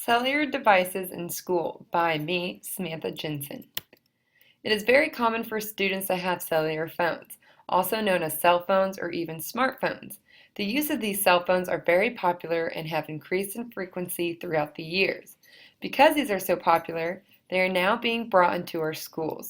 Cellular Devices in School by me, Samantha Jensen. It is very common for students to have cellular phones, also known as cell phones or even smartphones. The use of these cell phones are very popular and have increased in frequency throughout the years. Because these are so popular, they are now being brought into our schools.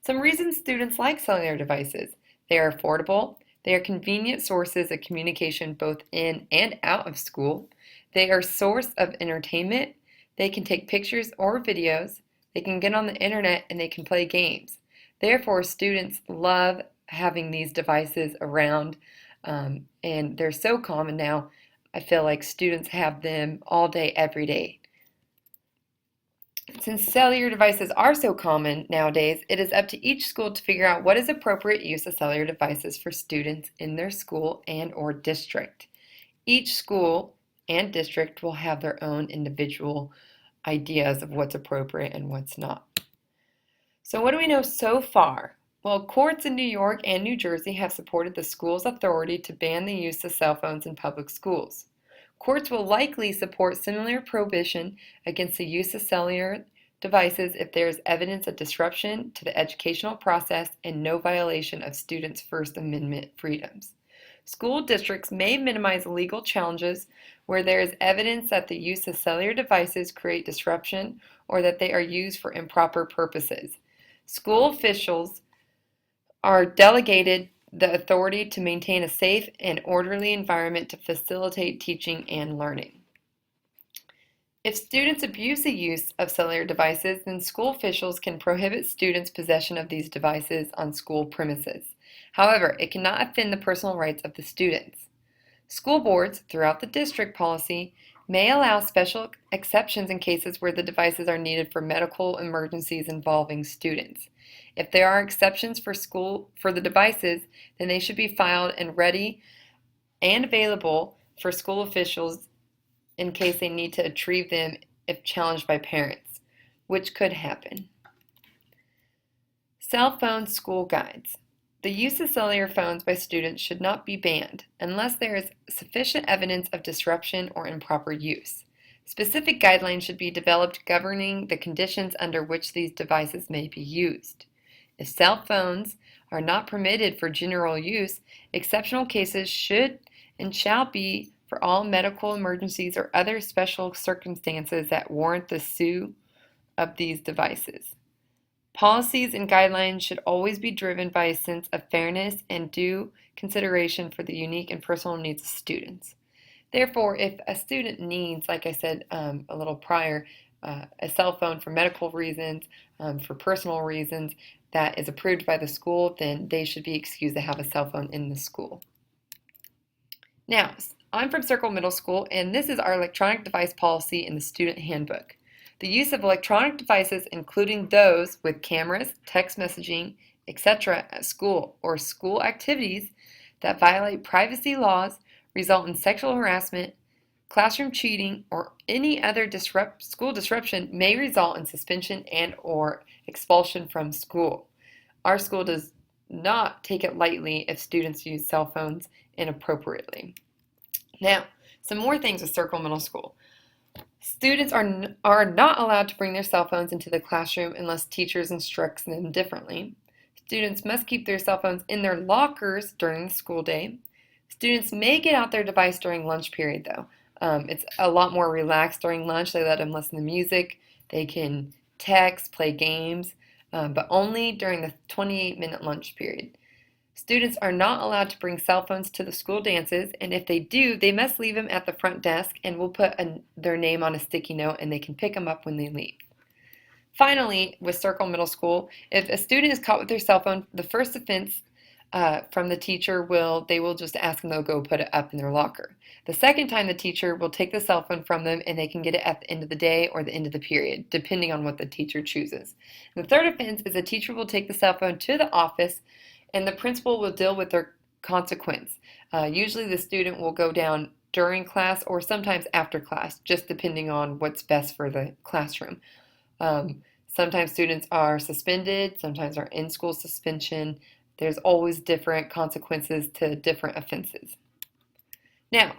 Some reasons students like cellular devices. They are affordable. They are convenient sources of communication both in and out of school. They are a source of entertainment. They can take pictures or videos. They can get on the internet and they can play games. Therefore, students love having these devices around, and they're so common now. I feel like students have them all day, every day. Since cellular devices are so common nowadays, it is up to each school to figure out what is appropriate use of cellular devices for students in their school and or district. Each school and district will have their own individual ideas of what's appropriate and what's not. So what do we know so far? Well, courts in New York and New Jersey have supported the school's authority to ban the use of cell phones in public schools. Courts will likely support similar prohibition against the use of cellular devices if there is evidence of disruption to the educational process and no violation of students' First Amendment freedoms. School districts may minimize legal challenges where there is evidence that the use of cellular devices create disruption or that they are used for improper purposes. School officials are delegated the authority to maintain a safe and orderly environment to facilitate teaching and learning. If students abuse the use of cellular devices, then school officials can prohibit students' possession of these devices on school premises. However, it cannot offend the personal rights of the students. School boards, throughout the district policy, may allow special exceptions in cases where the devices are needed for medical emergencies involving students. If there are exceptions for the devices, then they should be filed and ready and available for school officials in case they need to retrieve them if challenged by parents, which could happen. Cell phone school guides. The use of cellular phones by students should not be banned unless there is sufficient evidence of disruption or improper use. Specific guidelines should be developed governing the conditions under which these devices may be used. If cell phones are not permitted for general use, exceptional cases should and shall be for all medical emergencies or other special circumstances that warrant the use of these devices. Policies and guidelines should always be driven by a sense of fairness and due consideration for the unique and personal needs of students. Therefore, if a student needs, like I said a little prior, a cell phone for medical reasons, for personal reasons, that is approved by the school, then they should be excused to have a cell phone in the school. Now, I'm from Circle Middle School, and this is our electronic device policy in the student handbook. The use of electronic devices, including those with cameras, text messaging, etc. at school or school activities that violate privacy laws, result in sexual harassment, classroom cheating, or any other school disruption may result in suspension and or expulsion from school. Our school does not take it lightly if students use cell phones inappropriately. Now, some more things with Circle Middle School. Students are not allowed to bring their cell phones into the classroom unless teachers instruct them differently. Students must keep their cell phones in their lockers during the school day. Students may get out their device during lunch period though. It's a lot more relaxed during lunch. They let them listen to music. They can text, play games, but only during the 28-minute lunch period. Students are not allowed to bring cell phones to the school dances, and if they do, they must leave them at the front desk and we'll put their name on a sticky note and they can pick them up when they leave. Finally, with Circle Middle School, if a student is caught with their cell phone, the first offense from the teacher they will just ask them, they'll go put it up in their locker. The second time, the teacher will take the cell phone from them and they can get it at the end of the day or the end of the period, depending on what the teacher chooses. The third offense is the teacher will take the cell phone to the office and the principal will deal with their consequence. Usually the student will go down during class or sometimes after class, just depending on what's best for the classroom. Sometimes students are suspended, sometimes are in school suspension. There's always different consequences to different offenses. Now,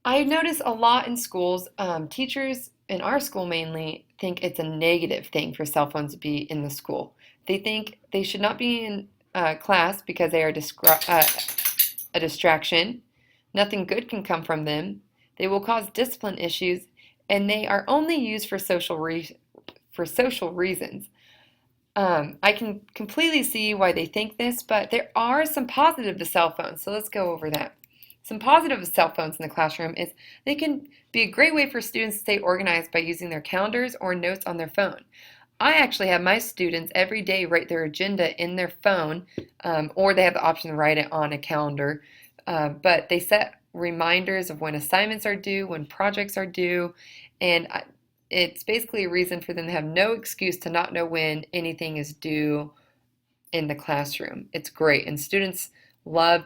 I notice a lot in schools, teachers in our school mainly think it's a negative thing for cell phones to be in the school. They think they should not be in class because they are a distraction. Nothing good can come from them. They will cause discipline issues, and they are only used for for social reasons. I can completely see why they think this, but there are some positive to cell phones, so let's go over that. Some positive of cell phones in the classroom is they can be a great way for students to stay organized by using their calendars or notes on their phone. I actually have my students every day write their agenda in their phone, or they have the option to write it on a calendar, but they set reminders of when assignments are due, when projects are due, and it's basically a reason for them to have no excuse to not know when anything is due in the classroom. It's great, and students love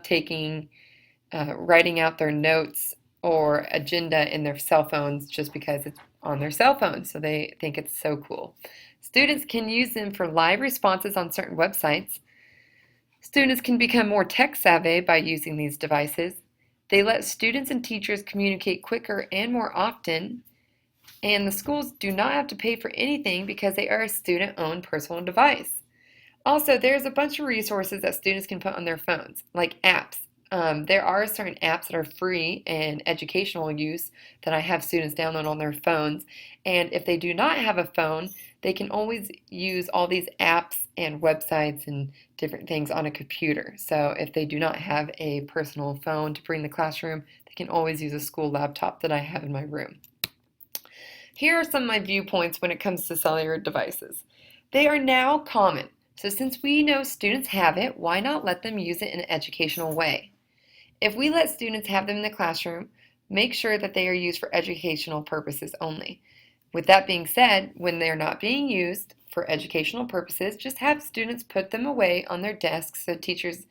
writing out their notes or agenda in their cell phones just because it's on their cell phone, so they think it's so cool. Students can use them for live responses on certain websites. Students can become more tech savvy by using these devices. They let students and teachers communicate quicker and more often, and the schools do not have to pay for anything because they are a student-owned personal device. Also, there's a bunch of resources that students can put on their phones, like apps. There are certain apps that are free and educational use that I have students download on their phones. And if they do not have a phone, they can always use all these apps and websites and different things on a computer. So if they do not have a personal phone to bring to the classroom, they can always use a school laptop that I have in my room. Here are some of my viewpoints when it comes to cellular devices. They are now common. So since we know students have it, why not let them use it in an educational way? If we let students have them in the classroom, make sure that they are used for educational purposes only. With that being said, when they're not being used for educational purposes, just have students put them away on their desks so teachers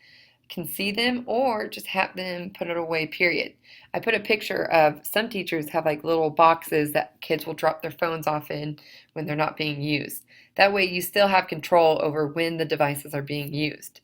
can see them, or just have them put it away, period. I put a picture of some teachers have like little boxes that kids will drop their phones off in when they're not being used. That way you still have control over when the devices are being used.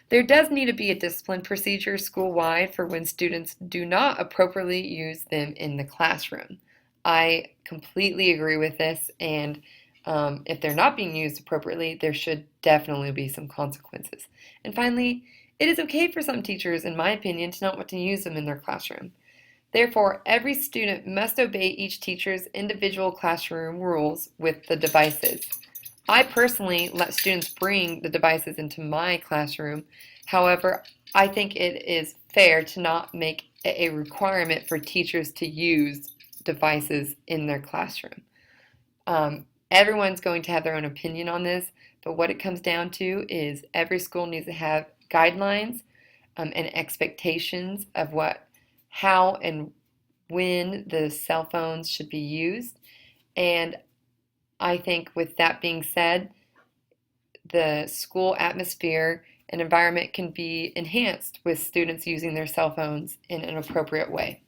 There does need to be a discipline procedure school-wide for when students do not appropriately use them in the classroom. I completely agree with this, and if they're not being used appropriately, there should definitely be some consequences. And finally, it is okay for some teachers, in my opinion, to not want to use them in their classroom. Therefore, every student must obey each teacher's individual classroom rules with the devices. I personally let students bring the devices into my classroom. However, I think it is fair to not make it a requirement for teachers to use devices in their classroom. Everyone's going to have their own opinion on this, but what it comes down to is every school needs to have guidelines and expectations of how and when the cell phones should be used. And I think with that being said, the school atmosphere and environment can be enhanced with students using their cell phones in an appropriate way.